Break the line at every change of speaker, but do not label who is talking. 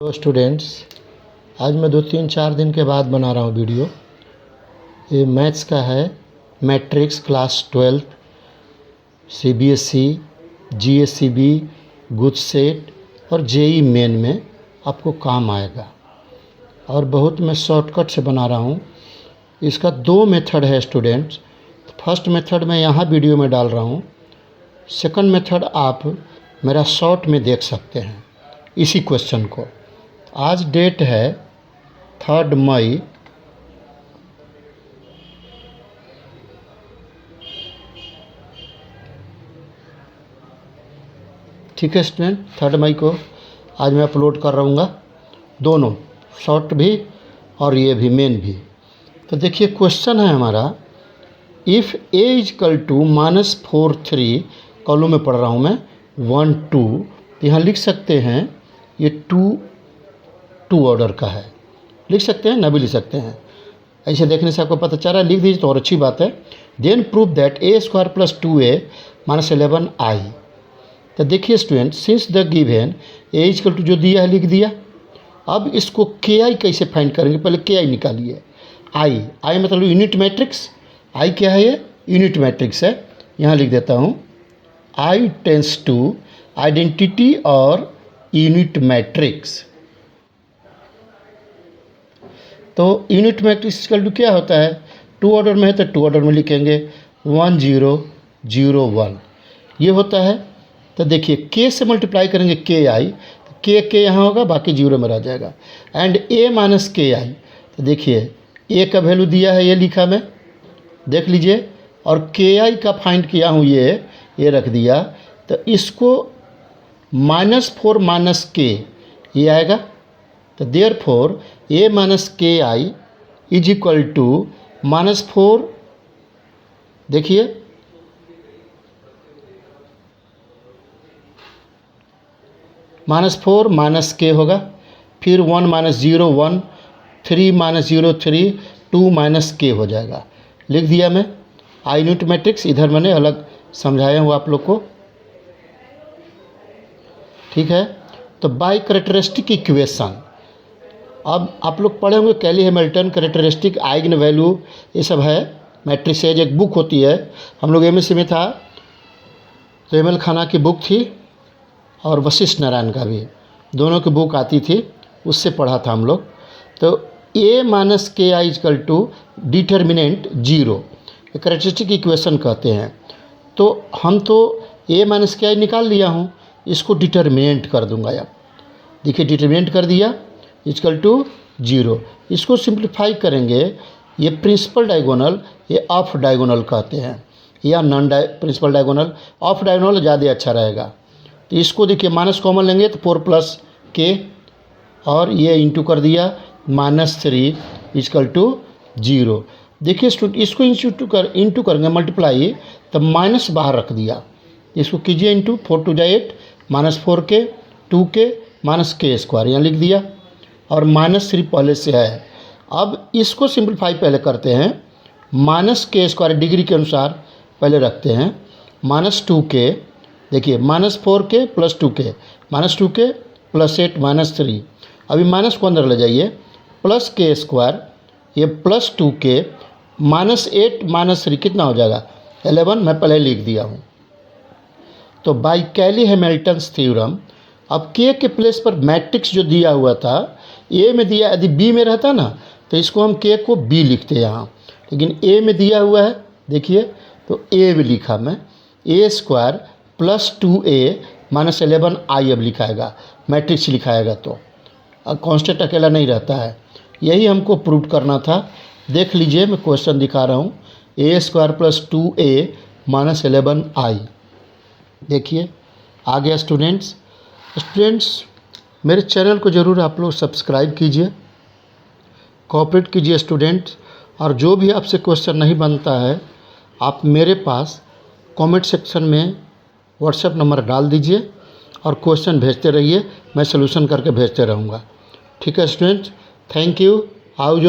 तो स्टूडेंट्स, आज मैं 2-3-4 दिन के बाद बना रहा हूँ वीडियो। ये मैथ्स का है, मैट्रिक्स क्लास 12 CBSE, GSCB, गुजसेट और JEE मेन में आपको काम आएगा। और बहुत मैं शॉर्टकट से बना रहा हूँ। इसका 2 मेथड है स्टूडेंट्स। फर्स्ट मेथड मैं यहाँ वीडियो में डाल रहा हूँ, सेकंड मेथड आप मेरा शॉर्ट में देख सकते हैं इसी क्वेश्चन को। आज डेट है 3 मई। ठीक है स्टूडेंट, 3 मई को आज मैं अपलोड कर रहूँगा, दोनों शॉर्ट भी और ये भी मेन भी। तो देखिए क्वेश्चन है हमारा, if a is equal to -4 3, column में पढ़ रहा हूँ मैं, 1 2, यहाँ लिख सकते हैं ये 2 ऑर्डर का है, लिख सकते हैं ना भी लिख सकते हैं। ऐसे देखने से आपको पता चल रहा है, लिख दीजिए तो और अच्छी बात है। Then prove that a² + 2a - 11i। तो देखिए student, since the given a is equal to जो दिया है लिख दिया। अब इसको ki कैसे फाइंड करेंगे, पहले ki निकालिए। i मतलब यूनिट मैट्रिक्स। i क्या है, ये यूनिट मैट्रिक्स है। यहाँ लिख देता हूँ, i टेंस टू आइडेंटिटी और यूनिट मैट्रिक्स। तो यूनिट मैट्रिक्स इक्वल टू क्या होता है, 2 ऑर्डर में है तो 2 ऑर्डर में लिखेंगे, 1 0 0 1 ये होता है। तो देखिए k से मल्टीप्लाई करेंगे ki, k यहाँ होगा, बाकी 0 में रह जाएगा। एंड a - ki, तो देखिए a का वैल्यू दिया है, ये लिखा मैं, देख लीजिए। और ki का फाइंड किया हूँ, ये रख दिया। तो इसको -4 - k ये आएगा। तो therefore a - ki is equal to -4, देखिए -4 - k होगा, फिर 1 - 0 1, 3 - 0 3, 2 - k हो जाएगा। लिख दिया मैं। यूनिट मैट्रिक्स इधर मैंने अलग समझाया हूँ आप लोग को, ठीक है। तो बाय कैरेक्टरिस्टिक इक्वेशन, अब आप लोग पढ़े होंगे कैली हैमिल्टन, कैरेक्टरिस्टिक, आइगन वैल्यू, ये सब है। मैट्रिसेज एक बुक होती है, हम लोग MSc में था तो एम एल खाना की बुक थी और वशिष्ठ नारायण का भी, दोनों की बुक आती थी, उससे पढ़ा था हम लोग। तो a - ki is equal to determinant 0, characteristic equation कहते हैं। तो हम तो a - ki निकाल लिया हूँ, इसको डिटर्मिनेंट कर दूंगा। अब देखिए डिटर्मिनेंट कर दिया, इजकल टू 0। इसको सिंप्लीफाई करेंगे, ये प्रिंसिपल डायगोनल, ये ऑफ डायगोनल कहते हैं, या non principal diagonal. Off diagonal ज़्यादा अच्छा रहेगा। तो इसको देखिए माइनस कॉमन लेंगे तो 4 + k, और ये इंटू कर दिया, -3 इजकल टू 0। देखिए स्टूडेंट, इसको इंटू करेंगे मल्टीप्लाई, तो माइनस बाहर रख दिया। इसको कीजिए इंटू, 4 2 8, -4k 2k -k², यहाँ लिख दिया, और -3 पहले से है। अब इसको सिंप्लीफाई पहले करते हैं, -k² डिग्री के अनुसार पहले रखते हैं, -2k, देखिए -4k + 2k, -2k + 8 -3, अभी माइनस को अंदर ले जाइए, +k², ये +2k -8 -3 कितना हो जाएगा, 11, मैं पहले लिख दिया हूँ। तो बाय कैली हैमिल्टन्स थ्योरम, अब k के प्लेस पर मैट्रिक्स जो दिया हुआ था, a में दिया, यदि b में रहता ना तो इसको हम k को b लिखते यहाँ, लेकिन a में दिया हुआ है, देखिए तो a में लिखा मैं, a² + 2a - 11i अब लिखाएगा, मैट्रिक्स लिखाएगा। तो कांस्टेंट अकेला नहीं रहता है, यही हमको प्रूव करना था। देख लीजिए मैं क्वेश्चन दिखा रहा हूँ, a² + 2a - 11i। देखिए आ गया स्टूडेंट्स। मेरे चैनल को ज़रूर आप लोग सब्सक्राइब कीजिए, कोऑपरेट कीजिए स्टूडेंट्स। और जो भी आपसे क्वेश्चन नहीं बनता है, आप मेरे पास कमेंट सेक्शन में व्हाट्सएप नंबर डाल दीजिए और क्वेश्चन भेजते रहिए, मैं सलूशन करके भेजते रहूँगा। ठीक है स्टूडेंट्स, थैंक यू। आओ जो